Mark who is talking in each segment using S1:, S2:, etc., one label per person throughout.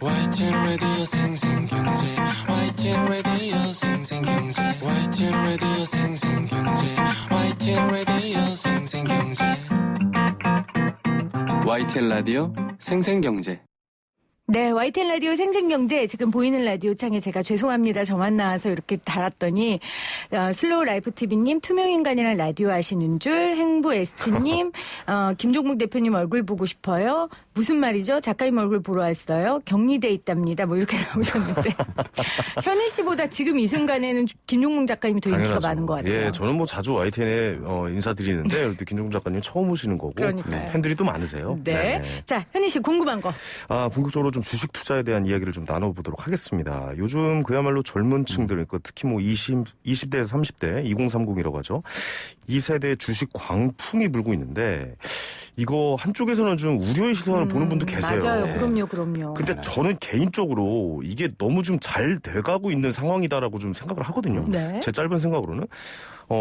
S1: YTN 라디오 생생경제 YTN 라디오 생생경제 YTN 라디오 생생경제 YTN 라디오 생생경제 YTN 라디오 생생경제.
S2: 네, YTN 라디오 생생경제 지금 보이는 라디오 창에 제가 죄송합니다. 저만 나와서 이렇게 달았더니 슬로우 라이프 TV님 투명인간이랑 라디오 하시는 줄 행부 ST님 김종국 대표님 얼굴 보고 싶어요. 무슨 말이죠? 작가님 얼굴 보러 왔어요. 격리돼 있답니다. 뭐 이렇게 나오셨는데 현희 씨보다 지금 이 순간에는 김종국 작가님이 더 인기가 많은 것 같아요.
S3: 예, 저는 뭐 자주 YTN에 인사드리는데 김종국 작가님 처음 오시는 거고
S2: 그러니까요.
S3: 팬들이 또 많으세요.
S2: 네.
S3: 네.
S2: 자, 현희 씨 궁금한 거.
S3: 본격적으로 좀 주식 투자에 대한 이야기를 좀 나눠보도록 하겠습니다. 요즘 그야말로 젊은 층들, 특히 뭐 20대에서 30대, 2030이라고 하죠. 이 세대 주식 광풍이 불고 있는데 이거 한쪽에서는 좀 우려의 시선을 보는 분도 계세요.
S2: 맞아요. 그럼요.
S3: 근데 저는 개인적으로 이게 너무 좀 잘 돼가고 있는 상황이다라고 좀 생각을 하거든요.
S2: 네.
S3: 제 짧은 생각으로는.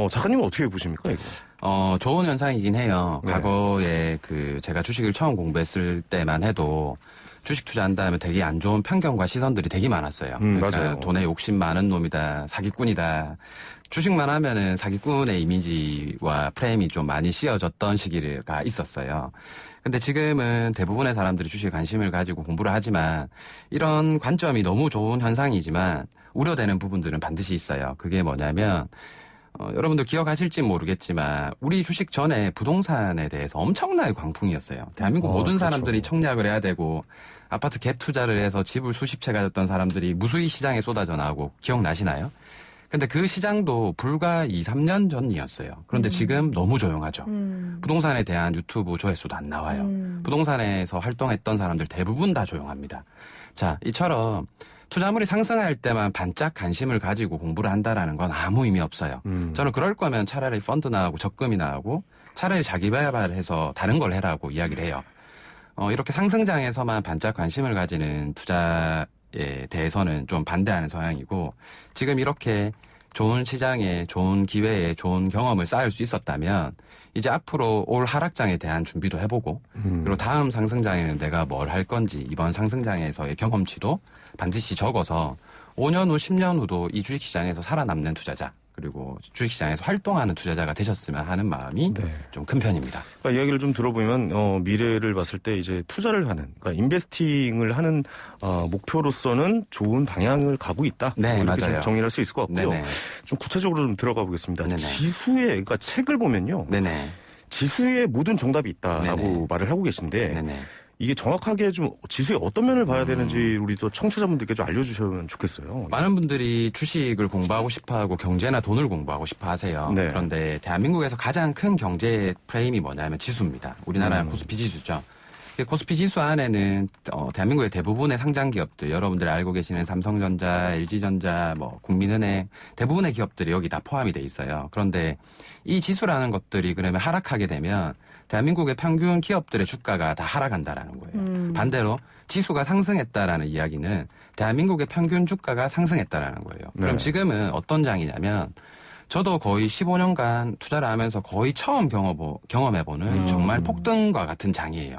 S3: 작가님은 어떻게 보십니까, 이거?
S4: 좋은 현상이긴 해요.
S3: 네.
S4: 과거에 제가 주식을 처음 공부했을 때만 해도 주식 투자한 다음에 되게 안 좋은 편견과 시선들이 되게 많았어요. 그러니까
S3: 맞아요.
S4: 돈에 욕심 많은 놈이다, 사기꾼이다. 주식만 하면은 사기꾼의 이미지와 프레임이 좀 많이 씌워졌던 시기가 있었어요. 근데 지금은 대부분의 사람들이 주식에 관심을 가지고 공부를 하지만 이런 관점이 너무 좋은 현상이지만 우려되는 부분들은 반드시 있어요. 그게 뭐냐면 여러분들 기억하실지 모르겠지만 우리 주식 전에 부동산에 대해서 엄청나게 광풍이었어요. 대한민국 모든
S3: 그렇죠.
S4: 사람들이 청약을 해야 되고 아파트 갭 투자를 해서 집을 수십 채 가졌던 사람들이 무수히 시장에 쏟아져 나오고 기억나시나요? 근데 그 시장도 불과 2, 3년 전이었어요. 그런데 지금 너무 조용하죠. 부동산에 대한 유튜브 조회수도 안 나와요. 부동산에서 활동했던 사람들 대부분 다 조용합니다. 자, 이처럼 투자물이 상승할 때만 반짝 관심을 가지고 공부를 한다라는 건 아무 의미 없어요. 저는 그럴 거면 차라리 펀드나 하고 적금이나 하고 차라리 자기 개발해서 다른 걸 해라고 이야기를 해요. 이렇게 상승장에서만 반짝 관심을 가지는 투자에 대해서는 좀 반대하는 성향이고 지금 이렇게 좋은 시장에 좋은 기회에 좋은 경험을 쌓을 수 있었다면 이제 앞으로 올 하락장에 대한 준비도 해보고 그리고 다음 상승장에는 내가 뭘 할 건지 이번 상승장에서의 경험치도 반드시 적어서 5년 후 10년 후도 이 주식시장에서 살아남는 투자자 그리고 주식시장에서 활동하는 투자자가 되셨으면 하는 마음이 좀 큰 편입니다.
S3: 그러니까 이야기를 좀 들어보면 미래를 봤을 때 이제 투자를 하는, 그러니까 인베스팅을 하는 목표로서는 좋은 방향을 가고 있다.
S4: 네,
S3: 이렇게
S4: 맞아요.
S3: 좀 정리를 할 수 있을 것 같고요.
S4: 네네.
S3: 좀 구체적으로 좀 들어가 보겠습니다.
S4: 네네.
S3: 지수에, 그러니까 책을 보면요.
S4: 네네.
S3: 지수에 모든 정답이 있다라고
S4: 네네.
S3: 말을 하고 계신데
S4: 네네.
S3: 이게 정확하게 좀 지수의 어떤 면을 봐야 되는지 우리 또 청취자분들께 좀 알려주시면 좋겠어요.
S4: 많은 분들이 주식을 공부하고 싶어하고 경제나 돈을 공부하고 싶어 하세요.
S3: 네.
S4: 그런데 대한민국에서 가장 큰 경제 프레임이 뭐냐면 지수입니다. 우리나라 코스피 지수죠. 코스피 지수 안에는 대한민국의 대부분의 상장 기업들, 여러분들이 알고 계시는 삼성전자, LG전자, 국민은행 대부분의 기업들이 여기 다 포함이 돼 있어요. 그런데 이 지수라는 것들이 그러면 하락하게 되면 대한민국의 평균 기업들의 주가가 다 하락한다라는 거예요. 반대로 지수가 상승했다라는 이야기는 대한민국의 평균 주가가 상승했다라는 거예요. 그럼 지금은 어떤 장이냐면 저도 거의 15년간 투자를 하면서 거의 처음 경험해보는 정말 폭등과 같은 장이에요.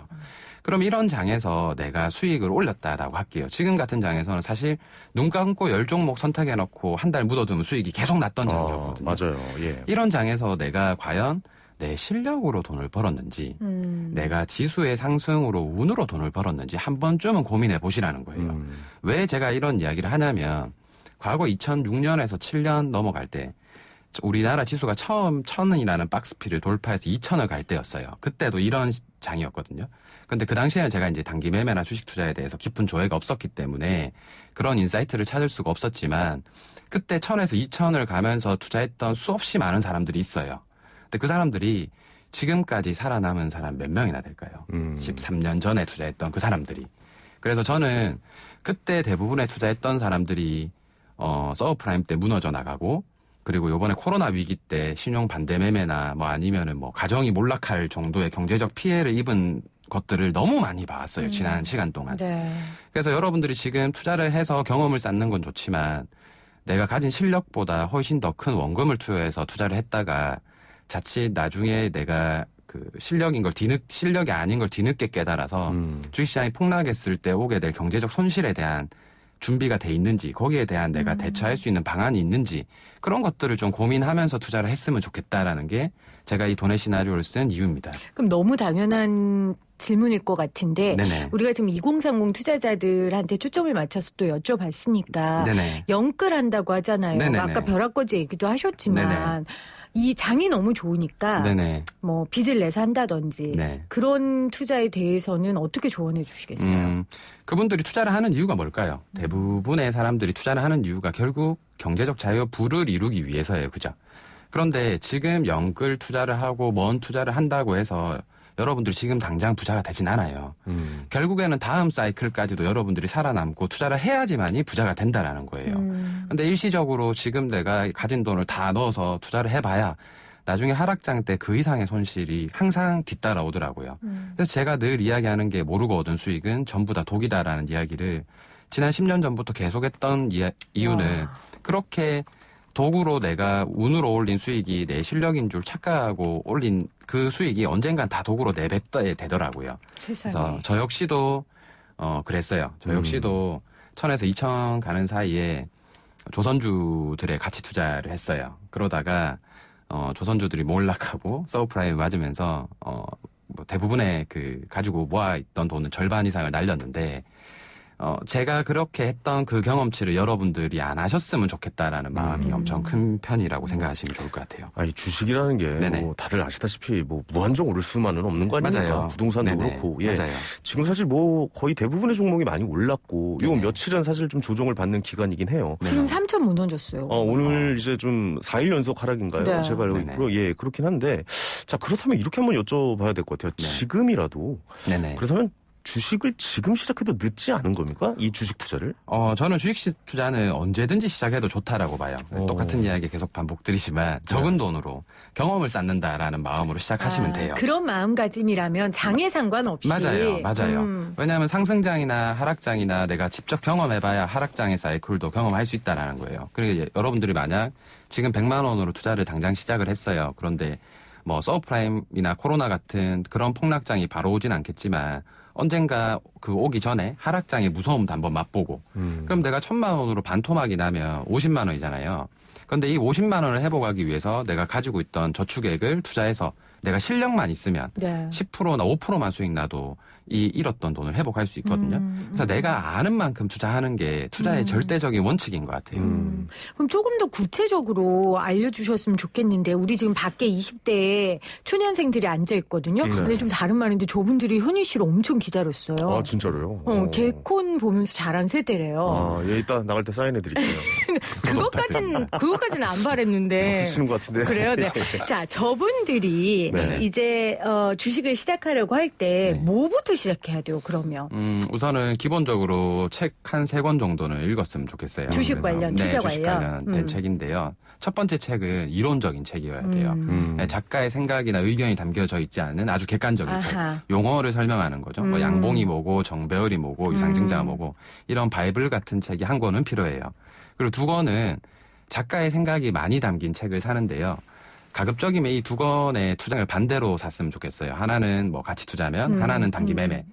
S4: 그럼 이런 장에서 내가 수익을 올렸다라고 할게요. 지금 같은 장에서는 사실 눈 감고 10종목 선택해놓고 한 달 묻어두면 수익이 계속 났던 장이었거든요.
S3: 맞아요. 예.
S4: 이런 장에서 내가 과연 내 실력으로 돈을 벌었는지 내가 지수의 상승으로 운으로 돈을 벌었는지 한 번쯤은 고민해 보시라는 거예요. 왜 제가 이런 이야기를 하냐면 과거 2006년에서 7년 넘어갈 때 우리나라 지수가 처음 1000원이라는 박스피를 돌파해서 2000을 갈 때였어요. 그때도 이런 장이었거든요. 근데 그 당시에는 제가 이제 단기 매매나 주식 투자에 대해서 깊은 조회가 없었기 때문에 그런 인사이트를 찾을 수가 없었지만 그때 1000에서 2000을 가면서 투자했던 수없이 많은 사람들이 있어요. 근데 그 사람들이 지금까지 살아남은 사람 몇 명이나 될까요? 13년 전에 투자했던 그 사람들이. 그래서 저는 그때 대부분의 투자했던 사람들이 서브프라임 때 무너져 나가고 그리고 요번에 코로나 위기 때 신용 반대 매매나 아니면은 가정이 몰락할 정도의 경제적 피해를 입은 것들을 너무 많이 봤어요. 지난 시간 동안.
S2: 네.
S4: 그래서 여러분들이 지금 투자를 해서 경험을 쌓는 건 좋지만 내가 가진 실력보다 훨씬 더 큰 원금을 투여해서 투자를 했다가 자칫 나중에 내가 실력이 아닌 걸 뒤늦게 깨달아서 주식시장이 폭락했을 때 오게 될 경제적 손실에 대한 준비가 돼 있는지, 거기에 대한 내가 대처할 수 있는 방안이 있는지, 그런 것들을 좀 고민하면서 투자를 했으면 좋겠다라는 게 제가 이 돈의 시나리오를 쓴 이유입니다.
S2: 그럼 너무 당연한 질문일 것 같은데
S4: 네네.
S2: 우리가 지금 2030 투자자들한테 초점을 맞춰서 또 여쭤봤으니까
S4: 네네.
S2: 영끌한다고 하잖아요.
S4: 네네네.
S2: 아까 벼락거지 얘기도 하셨지만
S4: 네네.
S2: 이 장이 너무 좋으니까
S4: 네네.
S2: 뭐 빚을 내서 한다든지
S4: 네.
S2: 그런 투자에 대해서는 어떻게 조언해 주시겠어요?
S4: 그분들이 투자를 하는 이유가 뭘까요? 대부분의 사람들이 투자를 하는 이유가 결국 경제적 자유 부를 이루기 위해서예요. 그죠? 그런데 지금 영끌 투자를 하고 먼 투자를 한다고 해서 여러분들이 지금 당장 부자가 되진 않아요. 결국에는 다음 사이클까지도 여러분들이 살아남고 투자를 해야지만이 부자가 된다라는 거예요. 근데 일시적으로 지금 내가 가진 돈을 다 넣어서 투자를 해봐야 나중에 하락장 때 그 이상의 손실이 항상 뒤따라오더라고요. 그래서 제가 늘 이야기하는 게 모르고 얻은 수익은 전부 다 독이다라는 이야기를 지난 10년 전부터 계속했던 이유는 그렇게 도구로 내가 운으로 올린 수익이 내 실력인 줄 착각하고 올린 그 수익이 언젠간 다 도구로 내뱉어야 되더라고요.
S2: 세상에.
S4: 그래서 저 역시도 그랬어요. 저 역시도 1000에서 2000 가는 사이에 조선주들의 가치 투자를 했어요. 그러다가 조선주들이 몰락하고 서브프라임 맞으면서 뭐 대부분의 가지고 모아있던 돈은 절반 이상을 날렸는데 제가 그렇게 했던 그 경험치를 여러분들이 안 하셨으면 좋겠다라는 마음이 엄청 큰 편이라고 생각하시면 좋을 것 같아요.
S3: 아니 주식이라는 게
S4: 네네.
S3: 뭐 다들 아시다시피 뭐 무한정 오를 수만은 없는 거 아닙니까?
S4: 맞아요.
S3: 부동산도
S4: 네네.
S3: 그렇고. 예.
S4: 맞아요.
S3: 지금 사실 뭐 거의 대부분의 종목이 많이 올랐고 요
S4: 네네.
S3: 며칠은 사실 좀 조정을 받는 기간이긴 해요.
S2: 지금 3천 무너졌어요.
S3: 오늘 이제 좀 4일 연속 하락인가요?
S2: 네.
S3: 제가 알고
S4: 네네.
S3: 있고요. 예, 그렇긴 한데 자 그렇다면 이렇게 한번 여쭤봐야 될 것 같아요.
S4: 네.
S3: 지금이라도
S4: 네네.
S3: 그렇다면 주식을 지금 시작해도 늦지 않은 겁니까? 이 주식 투자를?
S4: 저는 주식 투자는 언제든지 시작해도 좋다라고 봐요. 똑같은 이야기 계속 반복드리지만 적은 돈으로 경험을 쌓는다라는 마음으로 시작하시면 돼요.
S2: 그런 마음가짐이라면 장에 상관없이.
S4: 맞아요. 왜냐하면 상승장이나 하락장이나 내가 직접 경험해봐야 하락장의 사이클도 경험할 수 있다라는 거예요. 그리고 여러분들이 만약 지금 100만 원으로 투자를 당장 시작을 했어요. 그런데 뭐 서브프라임이나 코로나 같은 그런 폭락장이 바로 오진 않겠지만 언젠가 오기 전에 하락장의 무서움도 한번 맛보고 그럼 내가 1000만 원으로 반토막이 나면 50만 원이잖아요. 그런데 이 50만 원을 회복하기 위해서 내가 가지고 있던 저축액을 투자해서 내가 실력만 있으면
S2: 네.
S4: 10%나 5%만 수익 나도 이 잃었던 돈을 회복할 수 있거든요. 그래서 내가 아는 만큼 투자하는 게 투자의 절대적인 원칙인 것 같아요.
S2: 그럼 조금 더 구체적으로 알려주셨으면 좋겠는데 우리 지금 밖에 20대 초년생들이 앉아 있거든요. 근데 좀 다른 말인데 저분들이 현희 씨를 엄청 기다렸어요.
S3: 아 진짜로요?
S2: 개콘 보면서 자란 세대래요.
S3: 예, 이따 나갈 때 사인해드릴게요.
S2: 그것까지는 안 바랬는데.
S3: 박수 치는 것 같은데.
S2: 그래요? 네. 자, 저분들이
S3: 네네.
S2: 이제 주식을 시작하려고 할 때
S4: 네.
S2: 뭐부터 시작해야 돼요, 그러면?
S4: 우선은 기본적으로 책 한 3권 정도는 읽었으면 좋겠어요.
S2: 주식
S4: 그래서,
S2: 관련,
S4: 네,
S2: 투자
S4: 주식
S2: 관련.
S4: 관련된 책인데요. 첫 번째 책은 이론적인 책이어야 돼요.
S2: 음.
S4: 네, 작가의 생각이나 의견이 담겨져 있지 않은 아주 객관적인 책.
S2: 아하.
S4: 용어를 설명하는 거죠. 뭐 양봉이 뭐고 정배열이 뭐고 유상증자가 뭐고 이런 바이블 같은 책이 한 권은 필요해요. 그리고 2권은 작가의 생각이 많이 담긴 책을 사는데요. 가급적이면 이 2권의 투자를 반대로 샀으면 좋겠어요. 하나는 뭐 가치 투자면 하나는 단기 매매,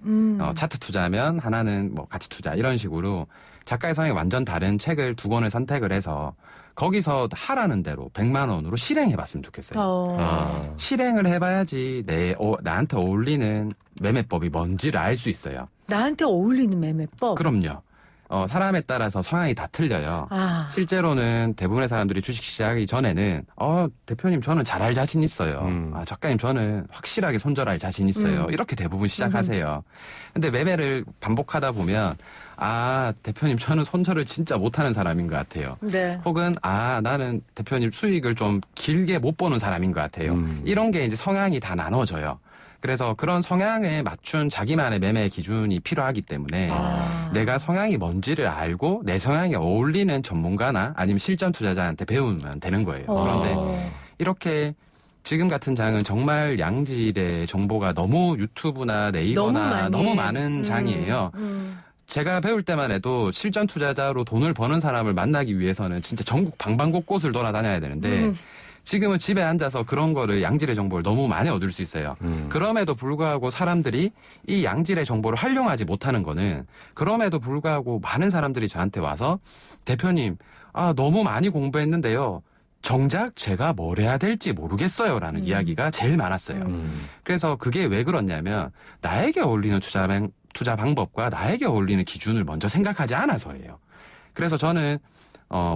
S4: 차트 투자면 하나는 뭐 가치 투자 이런 식으로 작가의 성향이 완전 다른 책을 2권을 선택을 해서 거기서 하라는 대로 100만 원으로 실행해봤으면 좋겠어요. 실행을 해봐야지 나한테 어울리는 매매법이 뭔지를 알 수 있어요.
S2: 나한테 어울리는 매매법?
S4: 그럼요. 사람에 따라서 성향이 다 틀려요. 실제로는 대부분의 사람들이 주식 시작하기 전에는 대표님 저는 잘할 자신 있어요. 작가님 저는 확실하게 손절할 자신 있어요. 이렇게 대부분 시작하세요. 근데 매매를 반복하다 보면 대표님 저는 손절을 진짜 못하는 사람인 것 같아요.
S2: 네.
S4: 혹은 나는 대표님 수익을 좀 길게 못 보는 사람인 것 같아요. 이런 게 이제 성향이 다 나눠져요. 그래서 그런 성향에 맞춘 자기만의 매매 기준이 필요하기 때문에 내가 성향이 뭔지를 알고 내 성향에 어울리는 전문가나 아니면 실전 투자자한테 배우면 되는 거예요. 그런데 이렇게 지금 같은 장은 정말 양질의 정보가 너무 유튜브나 네이버나 너무 많은 장이에요. 제가 배울 때만 해도 실전 투자자로 돈을 버는 사람을 만나기 위해서는 진짜 전국 방방곳곳을 돌아다녀야 되는데 지금은 집에 앉아서 그런 거를 양질의 정보를 너무 많이 얻을 수 있어요. 그럼에도 불구하고 사람들이 이 양질의 정보를 활용하지 못하는 거는 그럼에도 불구하고 많은 사람들이 저한테 와서 대표님, 너무 많이 공부했는데요. 정작 제가 뭘 해야 될지 모르겠어요라는 이야기가 제일 많았어요. 그래서 그게 왜 그렇냐면 나에게 어울리는 투자 방법과 나에게 어울리는 기준을 먼저 생각하지 않아서예요. 그래서 저는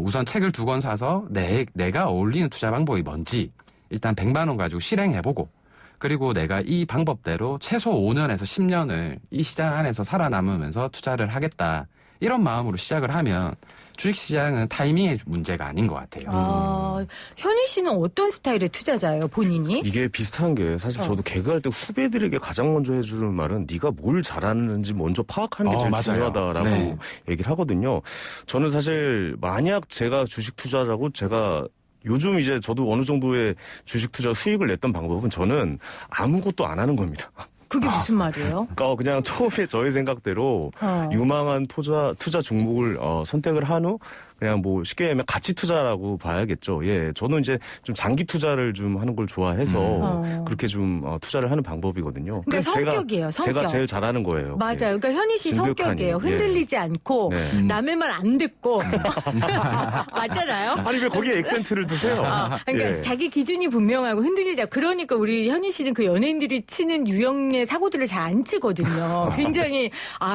S4: 우선 책을 2권 사서 내가 어울리는 투자 방법이 뭔지 일단 100만 원 가지고 실행해보고 그리고 내가 이 방법대로 최소 5년에서 10년을 이 시장 안에서 살아남으면서 투자를 하겠다. 이런 마음으로 시작을 하면 주식시장은 타이밍의 문제가 아닌 것 같아요.
S2: 현희 씨는 어떤 스타일의 투자자예요, 본인이?
S3: 이게 비슷한 게 사실 저도 개그할 때 후배들에게 가장 먼저 해주는 말은 네가 뭘 잘하는지 먼저 파악하는 게 제일
S4: 맞아요.
S3: 중요하다라고
S4: 네.
S3: 얘기를 하거든요. 저는 사실 만약 제가 주식 투자라고 제가 요즘 이제 저도 어느 정도의 주식 투자 수익을 냈던 방법은 저는 아무것도 안 하는 겁니다.
S2: 그게 무슨 말이에요?
S3: 그러니까 그냥 처음에 저의 생각대로 유망한 투자 종목을 선택을 한 후 그냥 뭐 쉽게 얘기하면 가치 투자라고 봐야겠죠. 예, 저는 이제 좀 장기 투자를 좀 하는 걸 좋아해서 그렇게 좀 투자를 하는 방법이거든요.
S2: 그러니까 성격이에요, 성격.
S3: 제가 제일 잘하는 거예요.
S2: 맞아요. 그러니까 현희 씨
S3: 진득하니,
S2: 성격이에요. 흔들리지 않고
S3: 네.
S2: 남의 말 안 듣고 맞잖아요.
S3: 아니 왜 거기에 액센트를 두세요?
S2: 그러니까
S3: 예.
S2: 자기 기준이 분명하고 흔들리지 않고 그러니까 우리 현희 씨는 그 연예인들이 치는 유형의 사고들을 잘 안 치거든요. 굉장히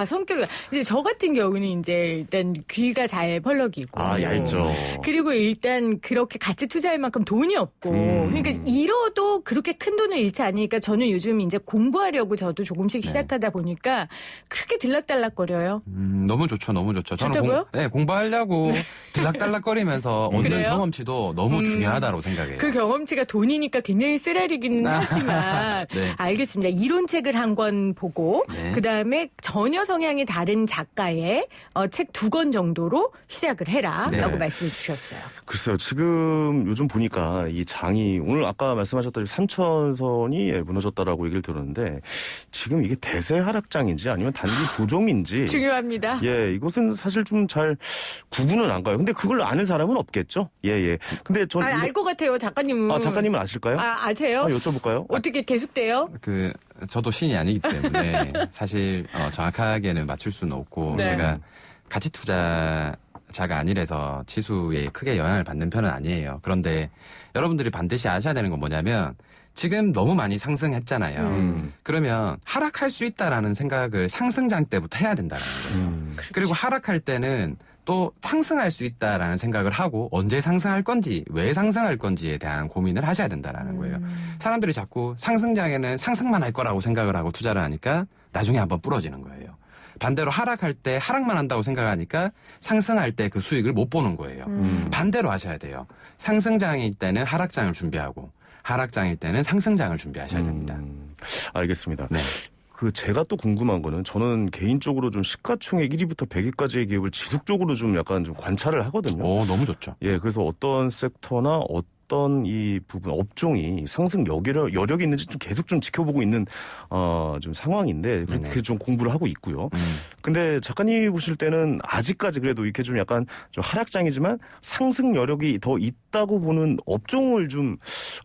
S2: 성격이 이제 저 같은 경우는 이제 일단 귀가 잘 펄럭이고
S3: 얇죠.
S2: 그리고 일단 그렇게 같이 투자할 만큼 돈이 없고 그러니까 잃어도 그렇게 큰 돈을 잃지 않으니까 저는 요즘 이제 공부하려고 저도 조금씩 시작하다 보니까 그렇게 들락달락거려요.
S4: 너무 좋죠, 너무 좋죠. 저는
S2: 좋다고요?
S4: 공부하려고 들락달락거리면서 얻는
S2: 그래요?
S4: 경험치도 너무 중요하다고 생각해요.
S2: 그 경험치가 돈이니까 굉장히 쓰라리기는 하지만
S4: 네.
S2: 알겠습니다. 이론책을 한 권 보고
S4: 네.
S2: 그다음에 전혀 성향이 다른 작가의 책 2권 정도로 시작을 해라
S4: 네.
S2: 라고 말씀해 주셨어요.
S3: 글쎄요, 지금 요즘 보니까 이 장이 오늘 아까 말씀하셨다시피 3천선이 무너졌다라고 얘기를 들었는데 지금 이게 대세 하락장인지 아니면 단기 조정인지
S2: 중요합니다.
S3: 예, 이것은 사실 좀 잘 구분은 안 가요. 근데 그걸 아는 사람은 없겠죠? 예, 예. 근데 전
S2: 알 것 같아요, 작가님은.
S3: 작가님은 아실까요?
S2: 아세요?
S3: 여쭤볼까요?
S2: 어떻게 계속돼요?
S4: 저도 신이 아니기 때문에 사실 정확하게는 맞출 수는 없고
S2: 네.
S4: 제가 가치 투자자가 아니라서 지수에 크게 영향을 받는 편은 아니에요. 그런데 여러분들이 반드시 아셔야 되는 건 뭐냐면 지금 너무 많이 상승했잖아요. 그러면 하락할 수 있다라는 생각을 상승장 때부터 해야 된다는 거예요. 그리고 하락할 때는 또 상승할 수 있다라는 생각을 하고 언제 상승할 건지 왜 상승할 건지에 대한 고민을 하셔야 된다라는 거예요. 사람들이 자꾸 상승장에는 상승만 할 거라고 생각을 하고 투자를 하니까 나중에 한번 부러지는 거예요. 반대로 하락할 때 하락만 한다고 생각하니까 상승할 때 그 수익을 못 보는 거예요. 반대로 하셔야 돼요. 상승장일 때는 하락장을 준비하고 하락장일 때는 상승장을 준비하셔야 됩니다.
S3: 알겠습니다.
S4: 네.
S3: 제가 또 궁금한 거는 저는 개인적으로 좀 시가총액 1위부터 100위까지의 기업을 지속적으로 좀 약간 좀 관찰을 하거든요.
S4: 너무 좋죠.
S3: 예, 그래서 어떤 섹터나 어떤 이 부분 업종이 상승 여력이 있는지 좀 계속 좀 지켜보고 있는 좀 상황인데 그렇게 좀 공부를 하고 있고요. 근데 작가님이 보실 때는 아직까지 그래도 이렇게 좀 약간 좀 하락장이지만 상승 여력이 더 있다고 보는 업종을 좀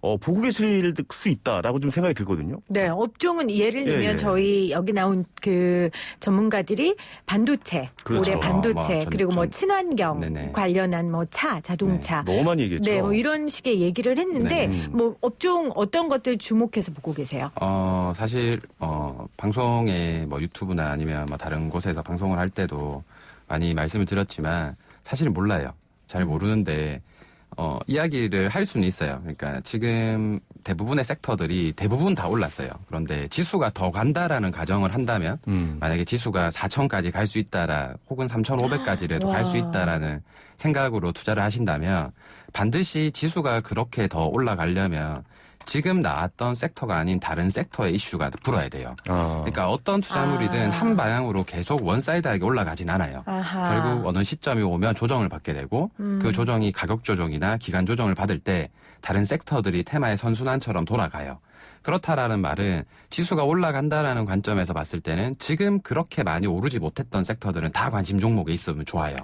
S3: 보고 계실 수 있다라고 좀 생각이 들거든요.
S2: 네, 업종은 예를 들면
S3: 예.
S2: 저희 여기 나온 그 전문가들이 반도체,
S3: 그렇죠.
S2: 올해 반도체 그리고 뭐 친환경
S4: 네네.
S2: 관련한 뭐 자동차
S3: 너무 많이 얘기했죠.
S2: 네, 뭐 이런 식의 얘기를 했는데
S4: 네.
S2: 뭐 업종 어떤 것들 주목해서 보고 계세요?
S4: 사실 방송에 뭐 유튜브나 아니면 뭐 다른 곳에서 방송을 할 때도 많이 말씀을 드렸지만 사실은 몰라요. 잘 모르는데 이야기를 할 수는 있어요. 그러니까 지금 대부분의 섹터들이 대부분 다 올랐어요. 그런데 지수가 더 간다라는 가정을 한다면 만약에 지수가 4,000까지 갈 수 있다라 혹은 3,500까지라도 갈 수 있다라는 생각으로 투자를 하신다면 반드시 지수가 그렇게 더 올라가려면 지금 나왔던 섹터가 아닌 다른 섹터의 이슈가 불어야 돼요. 그러니까 어떤 투자물이든 한 방향으로 계속 원사이드하게 올라가진 않아요. 결국 어느 시점이 오면 조정을 받게 되고 그 조정이 가격 조정이나 기간 조정을 받을 때 다른 섹터들이 테마의 선순환처럼 돌아가요. 그렇다라는 말은 지수가 올라간다라는 관점에서 봤을 때는 지금 그렇게 많이 오르지 못했던 섹터들은 다 관심 종목에 있으면 좋아요.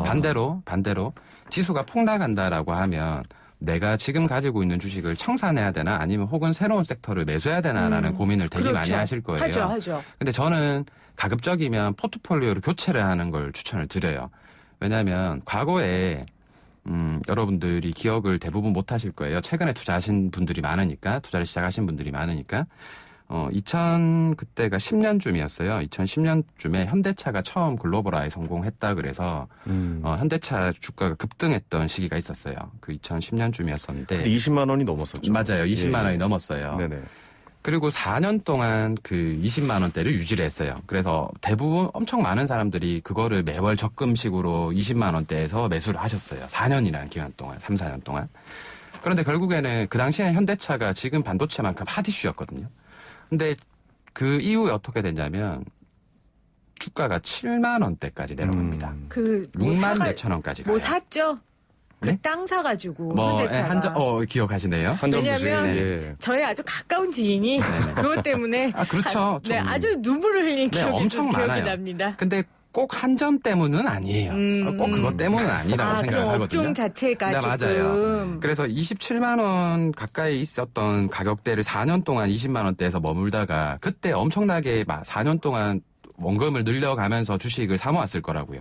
S4: 반대로 지수가 폭락한다라고 하면 내가 지금 가지고 있는 주식을 청산해야 되나 아니면 혹은 새로운 섹터를 매수해야 되나라는 고민을 되게 많이
S2: 그렇죠.
S4: 하실 거예요.
S2: 하죠.
S4: 근데 저는 가급적이면 포트폴리오를 교체를 하는 걸 추천을 드려요. 왜냐하면 과거에 여러분들이 기억을 대부분 못 하실 거예요. 최근에 투자하신 분들이 많으니까, 투자를 시작하신 분들이 많으니까. 그때가 10년쯤이었어요. 2010년쯤에 현대차가 처음 글로벌화에 성공했다 그래서 현대차 주가가 급등했던 시기가 있었어요. 그 2010년쯤이었었는데.
S3: 근데 20만 원이 넘었었죠.
S4: 맞아요. 20만
S3: 예.
S4: 원이 넘었어요.
S3: 네네.
S4: 그리고 4년 동안 그 20만 원대를 유지를 했어요. 그래서 대부분 엄청 많은 사람들이 그거를 매월 적금식으로 20만 원대에서 매수를 하셨어요. 4년이라는 기간 동안, 3, 4년 동안. 그런데 결국에는 그 당시에는 현대차가 지금 반도체만큼 핫 이슈였거든요. 근데 그 이후에 어떻게 됐냐면 주가가 7만 원대까지 내려갑니다.
S2: 뭐
S4: 6만 몇천 원까지 가요.
S2: 뭐 샀죠? 그
S4: 네?
S2: 땅 사가지고
S4: 뭐
S2: 현대차가.
S4: 기억하시네요.
S3: 한전부지.
S2: 왜냐면
S3: 예.
S2: 저의 아주 가까운 지인이 그것 때문에
S4: 아, 그렇죠.
S2: 네,
S4: 좀.
S2: 아주 눈물을 흘린
S4: 네,
S2: 기억이
S4: 엄청
S2: 있어서 기억이
S4: 많아요.
S2: 납니다.
S4: 근데 꼭 한전 때문은 아니에요. 꼭 그것 때문은 아니라고 생각을
S2: 그럼
S4: 하거든요.
S2: 업종 자체가
S4: 네,
S2: 조금
S4: 맞아요. 그래서 27만 원 가까이 있었던 가격대를 4년 동안 20만 원대에서 머물다가 그때 엄청나게 4년 동안 원금을 늘려가면서 주식을 사모았을 거라고요.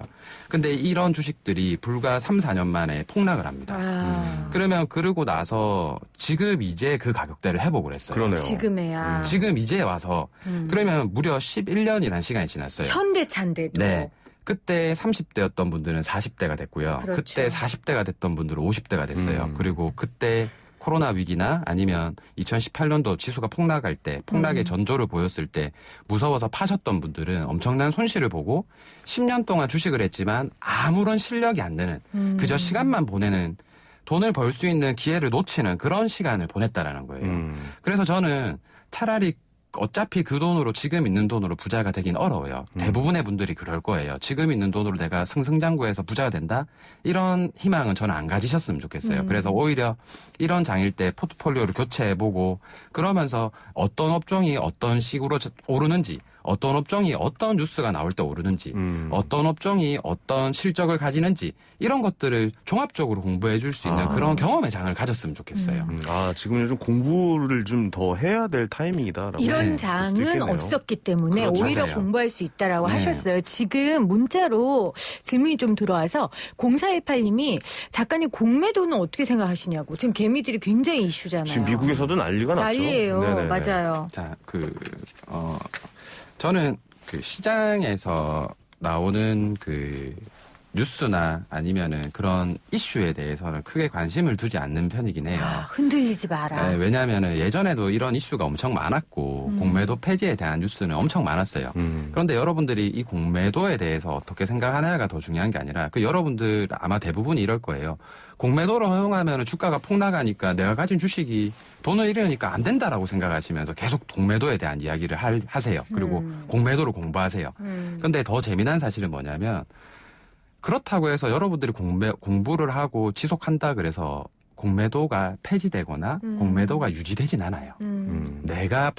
S4: 근데 이런 주식들이 불과 3, 4년 만에 폭락을 합니다. 그러면 그러고 나서 지금 이제 그 가격대를 회복을 했어요.
S3: 그러네요.
S2: 지금에야
S4: 지금 이제 와서 그러면 무려 11년이라는 시간이 지났어요.
S2: 현대차인데도
S4: 네. 그때 30대였던 분들은 40대가 됐고요.
S2: 그렇죠.
S4: 그때 40대가 됐던 분들은 50대가 됐어요.
S3: 음.
S4: 그리고 그때 코로나 위기나 아니면 2018년도 지수가 폭락할 때, 폭락의 전조를 보였을 때 무서워서 파셨던 분들은 엄청난 손실을 보고 10년 동안 주식을 했지만 아무런 실력이 안 되는 그저 시간만 보내는 돈을 벌 수 있는 기회를 놓치는 그런 시간을 보냈다라는 거예요. 그래서 저는 차라리 어차피 그 돈으로 지금 있는 돈으로 부자가 되긴 어려워요. 대부분의 분들이 그럴 거예요. 지금 있는 돈으로 내가 승승장구해서 부자가 된다? 이런 희망은 저는 안 가지셨으면 좋겠어요. 그래서 오히려 이런 장일 때 포트폴리오를 교체해보고 그러면서 어떤 업종이 어떤 식으로 오르는지 어떤 업종이 어떤 뉴스가 나올 때 오르는지 어떤 업종이 어떤 실적을 가지는지 이런 것들을 종합적으로 공부해 줄 수 있는 그런 경험의 장을 가졌으면 좋겠어요.
S3: 지금 요즘 공부를 좀 더 해야 될 타이밍이다라고.
S2: 이런
S3: 볼 수도
S2: 장은
S3: 있겠네요.
S2: 없었기 때문에
S3: 그렇죠.
S2: 오히려
S4: 맞아요.
S2: 공부할 수 있다라고
S4: 네.
S2: 하셨어요. 지금 문자로 질문이 좀 들어와서 0418님이 작가님 공매도는 어떻게 생각하시냐고. 지금 개미들이 굉장히 이슈잖아요.
S3: 지금 미국에서도 난리가 났죠.
S2: 난리예요.
S3: 네네.
S2: 맞아요.
S4: 자, 저는 그 시장에서 나오는 그 뉴스나 아니면은 그런 이슈에 대해서는 크게 관심을 두지 않는 편이긴 해요.
S2: 흔들리지 마라.
S4: 네, 왜냐하면은 예전에도 이런 이슈가 엄청 많았고 공매도 폐지에 대한 뉴스는 엄청 많았어요. 그런데 여러분들이 이 공매도에 대해서 어떻게 생각하느냐가 더 중요한 게 아니라 그 여러분들 아마 대부분이 이럴 거예요. 공매도를 허용하면 주가가 폭락하니까 내가 가진 주식이 돈을 잃으니까 안 된다라고 생각하시면서 계속 공매도에 대한 이야기를 하세요. 그리고 공매도를 공부하세요. 그런데 더 재미난 사실은 뭐냐면 그렇다고 해서 여러분들이 공부를 하고 지속한다 그래서 공매도가 폐지되거나 공매도가 유지되진 않아요. 내가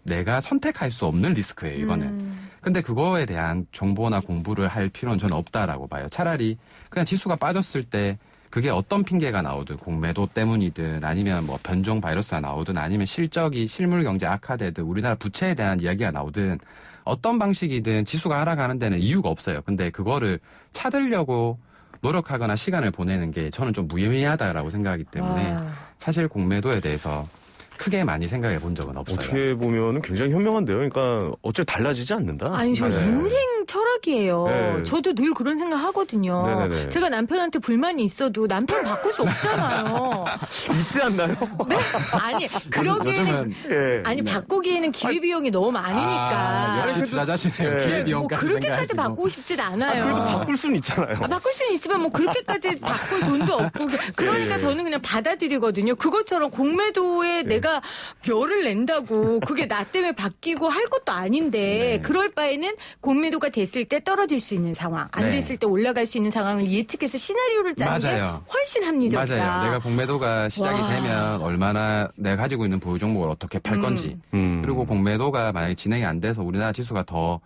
S4: 내가 선택할 수 없는 리스크예요, 이거는. 근데 그거에 대한 정보나 공부를 할 필요는 저는 없다라고 봐요. 차라리 그냥 지수가 빠졌을 때 그게 어떤 핑계가 나오든 공매도 때문이든 아니면 뭐 변종 바이러스가 나오든 아니면 실물 경제 악화되든 우리나라 부채에 대한 이야기가 나오든 어떤 방식이든 지수가 하락하는 데는 이유가 없어요. 근데 그거를 찾으려고 노력하거나 시간을 보내는 게 저는 좀 무의미하다라고 생각하기 때문에 사실 공매도에 대해서 크게 많이 생각해 본 적은 없어요.
S3: 어떻게 보면은 굉장히 현명한데요. 그러니까 어째 달라지지 않는다.
S2: 아니, 저
S3: 네.
S2: 인생 철학이에요.
S3: 네.
S2: 저도 늘 그런 생각 하거든요.
S3: 네네네.
S2: 제가 남편한테 불만이 있어도 남편 바꿀 수 없잖아요.
S3: 있지 않나요?
S2: 네? 아니, 그러기에는,
S4: 요즘은
S3: 예.
S2: 아니, 바꾸기에는 기회비용이 너무 많으니까.
S4: 역시 투자자시네요.
S3: 네.
S4: 기회비용까지
S2: 뭐 그렇게까지
S4: 생각하시고.
S2: 바꾸고 싶진 않아요.
S3: 그래도 바꿀 수는 있잖아요.
S2: 바꿀 수는 있지만 뭐 그렇게까지 바꿀 돈도 없고 그러니까
S3: 예.
S2: 저는 그냥 받아들이거든요. 그것처럼 공매도에 내가 열을 낸다고 그게 나 때문에 바뀌고 할 것도 아닌데 그럴 바에는 공매도가 됐을 때 떨어질 수 있는 상황, 안
S4: 네.
S2: 됐을 때 올라갈 수 있는 상황을 예측해서 시나리오를 짜는
S4: 맞아요.
S2: 게 훨씬 합리적이다.
S4: 맞아요. 내가 공매도가 시작이
S2: 와.
S4: 되면 얼마나 내가 가지고 있는 보유 종목을 어떻게 팔 건지 그리고 공매도가 만약에 진행이 안 돼서 우리나라 지수가 더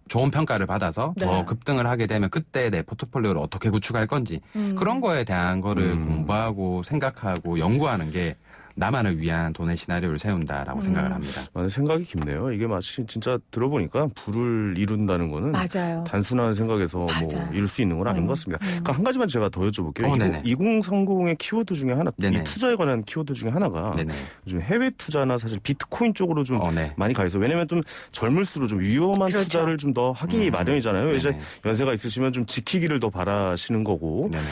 S4: 좋은 평가를 받아서
S2: 네.
S4: 더 급등을 하게 되면 그때 내 포트폴리오를 어떻게 구축할 건지 그런 거에 대한 거를 공부하고 생각하고 연구하는 게 나만을 위한 돈의 시나리오를 세운다라고 생각을 합니다.
S3: 생각이 깊네요. 이게 마치 진짜 들어보니까 부를 이룬다는 거는
S2: 맞아요.
S3: 단순한 생각에서
S2: 맞아요.
S3: 뭐 이룰 수 있는 건 아닌 것 같습니다. 그러니까 한 가지만 제가 더 여쭤볼게요.
S4: 네네.
S3: 2030의 키워드 중에 하나,
S4: 네네.
S3: 이 투자에 관한 키워드 중에 하나가
S4: 네네.
S3: 요즘 해외 투자나 사실 비트코인 쪽으로 좀
S4: 네.
S3: 많이 가 있어요. 왜냐하면 좀 젊을수록 좀 위험한
S2: 그렇죠.
S3: 투자를 좀 더 하기 마련이잖아요. 이제
S4: 네네.
S3: 연세가 있으시면 좀 지키기를 더 바라시는 거고.
S4: 네네.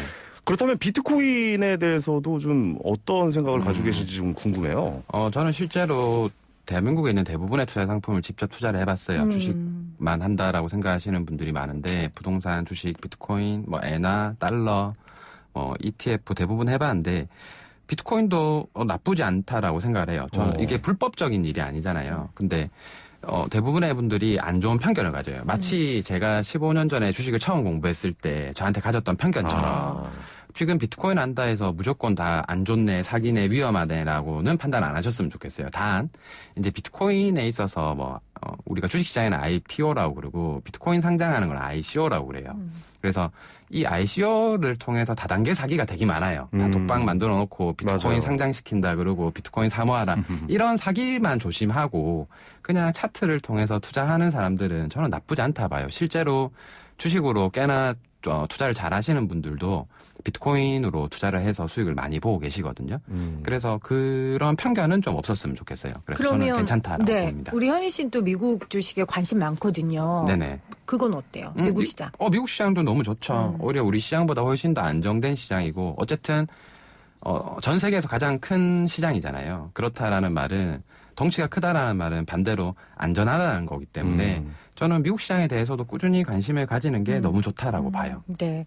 S3: 그렇다면 비트코인에 대해서도 좀 어떤 생각을 가지고 계신지 좀 궁금해요.
S4: 저는 실제로 대한민국에 있는 대부분의 투자 상품을 직접 투자를 해봤어요. 주식만 한다라고 생각하시는 분들이 많은데 부동산, 주식, 비트코인, 뭐 엔화, 달러, ETF 대부분 해봤는데 비트코인도 나쁘지 않다라고 생각을 해요. 저는 이게 불법적인 일이 아니잖아요. 근데 대부분의 분들이 안 좋은 편견을 가져요. 마치 제가 15년 전에 주식을 처음 공부했을 때 저한테 가졌던 편견처럼 지금 비트코인 한다 해서 무조건 다 안 좋네, 사기네, 위험하네라고는 판단 안 하셨으면 좋겠어요. 단 이제 비트코인에 있어서 우리가 주식시장에는 IPO라고 그러고 비트코인 상장하는 걸 ICO라고 그래요. 그래서 이 ICO를 통해서 다단계 사기가 되게 많아요. 단톡방 만들어 놓고 비트코인
S3: 맞아요.
S4: 상장시킨다 그러고 비트코인 사모하라. 이런 사기만 조심하고 그냥 차트를 통해서 투자하는 사람들은 저는 나쁘지 않다 봐요. 실제로 주식으로 꽤나 투자를 잘 하시는 분들도 비트코인으로 투자를 해서 수익을 많이 보고 계시거든요. 그래서 그런 편견은 좀 없었으면 좋겠어요. 그래서 저는 괜찮다라고 봅니다.
S2: 우리 현희 씨는 또 미국 주식에 관심 많거든요.
S4: 네네.
S2: 그건 어때요? 미국 시장.
S4: 미국 시장도 너무 좋죠. 오히려 우리 시장보다 훨씬 더 안정된 시장이고 어쨌든 전 세계에서 가장 큰 시장이잖아요. 그렇다라는 말은 덩치가 크다라는 말은 반대로 안전하다는 거기 때문에 저는 미국 시장에 대해서도 꾸준히 관심을 가지는 게 너무 좋다라고 봐요.
S2: 네.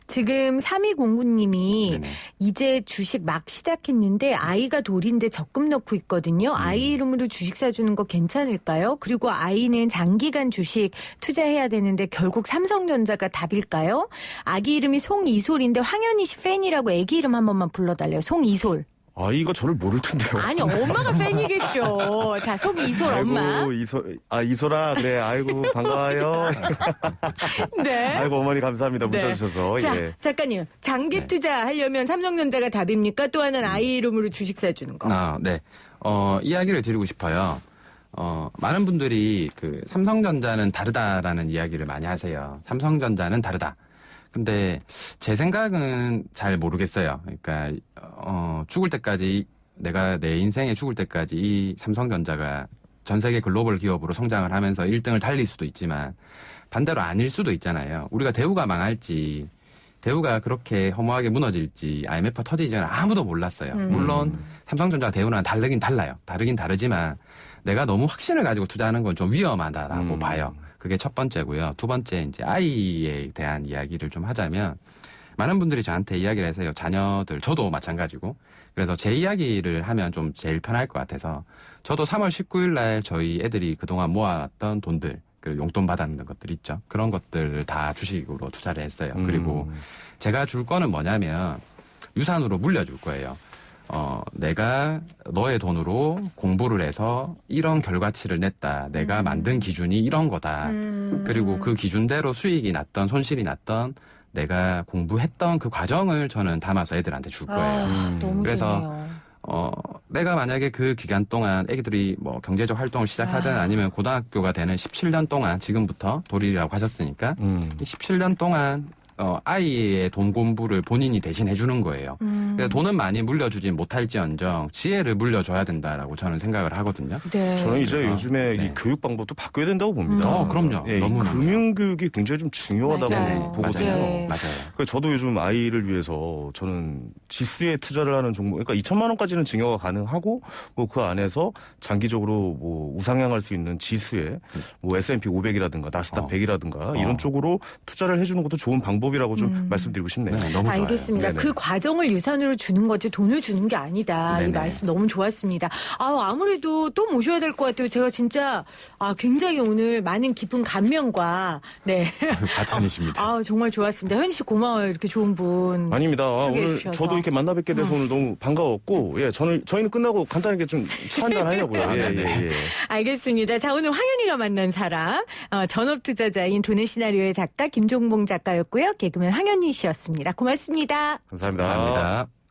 S2: 지금 3209님이
S4: 네네.
S2: 이제 주식 막 시작했는데 아이가 돌인데 적금 넣고 있거든요. 아이 이름으로 주식 사주는 거 괜찮을까요? 그리고 아이는 장기간 주식 투자해야 되는데 결국 삼성전자가 답일까요? 아기 이름이 송이솔인데 황현희 씨 팬이라고 아기 이름 한 번만 불러달래요. 송이솔.
S3: 아이가 저를 모를 텐데요.
S2: 아니 엄마가 팬이겠죠. 자, 송이솔 엄마.
S3: 아이고 이소라 그래. 아이고 반가워요.
S2: 네.
S3: 아이고 어머니 감사합니다. 문자
S2: 네.
S3: 주셔서.
S2: 자,
S3: 예.
S2: 작가님. 장기 투자하려면 삼성전자가 답입니까? 또 하나는 아이 이름으로 주식 사주는 거.
S4: 네. 이야기를 드리고 싶어요. 많은 분들이 삼성전자는 다르다라는 이야기를 많이 하세요. 삼성전자는 다르다. 근데 제 생각은 잘 모르겠어요. 그러니까 죽을 때까지 내가 내 인생에 죽을 때까지 이 삼성전자가 전 세계 글로벌 기업으로 성장을 하면서 1등을 달릴 수도 있지만 반대로 아닐 수도 있잖아요. 우리가 대우가 망할지 대우가 그렇게 허무하게 무너질지 IMF가 터지지는 아무도 몰랐어요. 물론 삼성전자와 대우는 다르긴 달라요. 다르긴 다르지만 내가 너무 확신을 가지고 투자하는 건 좀 위험하다라고 봐요. 그게 첫 번째고요. 두 번째 이제 아이에 대한 이야기를 좀 하자면 많은 분들이 저한테 이야기를 하세요. 자녀들, 저도 마찬가지고. 그래서 제 이야기를 하면 좀 제일 편할 것 같아서 저도 3월 19일 날 저희 애들이 그동안 모아왔던 돈들, 그리고 용돈 받았는 것들 있죠. 그런 것들을 다 주식으로 투자를 했어요. 그리고 제가 줄 거는 뭐냐면 유산으로 물려줄 거예요. 내가 너의 돈으로 공부를 해서 이런 결과치를 냈다. 내가 만든 기준이 이런 거다. 그리고 그 기준대로 수익이 났던 손실이 났던 내가 공부했던 그 과정을 저는 담아서 애들한테 줄 거예요.
S2: 너무
S4: 그래서
S2: 좋네요.
S4: 내가 만약에 그 기간 동안 애기들이 뭐 경제적 활동을 시작하든 아니면 고등학교가 되는 17년 동안 지금부터 돌이라고 하셨으니까 이 17년 동안 아이의 돈 공부를 본인이 대신 해주는 거예요. 그래서 돈은 많이 물려주진 못할지언정 지혜를 물려줘야 된다라고 저는 생각을 하거든요.
S2: 네.
S3: 저는 이제
S4: 그래서,
S3: 요즘에
S4: 네.
S3: 이 교육 방법도 바뀌어야 된다고 봅니다.
S4: 그럼요.
S3: 예, 이
S4: 너무나.
S3: 금융교육이 굉장히 좀 중요하다고
S2: 맞아요.
S3: 보거든요.
S2: 네.
S4: 맞아요.
S3: 그래서 저도 요즘 아이를 위해서 저는 지수에 투자를 하는 종목, 그러니까 2천만 원까지는 증여가 가능하고 뭐 그 안에서 장기적으로 뭐 우상향할 수 있는 지수에 뭐 S&P 500이라든가 나스닥 100이라든가 이런 쪽으로 투자를 해주는 것도 좋은 방법. 방법이라고 좀 말씀드리고 싶네요.
S4: 네, 너무 좋아요.
S2: 알겠습니다.
S3: 네네.
S2: 그 과정을 유산으로 주는 거지 돈을 주는 게 아니다. 이
S4: 네네.
S2: 말씀 너무 좋았습니다. 아무래도 또 모셔야 될 것 같아요. 제가 진짜 굉장히 오늘 많은 깊은 감명과 네.
S4: 과찬이십니다.
S2: 정말 좋았습니다. 현희 씨 고마워요. 이렇게 좋은 분.
S3: 아닙니다.
S2: 소개해
S3: 오늘
S2: 주셔서.
S3: 저도 이렇게 만나 뵙게 돼서 오늘 너무 반가웠고, 예, 저희는 끝나고 간단하게 좀 차 한잔 하려고요. 예, 예, 예.
S2: 알겠습니다. 자, 오늘 황현희가 만난 사람, 전업투자자인 돈의 시나리오의 작가 김종봉 작가였고요. 개그맨 황현희 씨였습니다. 고맙습니다.
S3: 감사합니다.
S4: 감사합니다.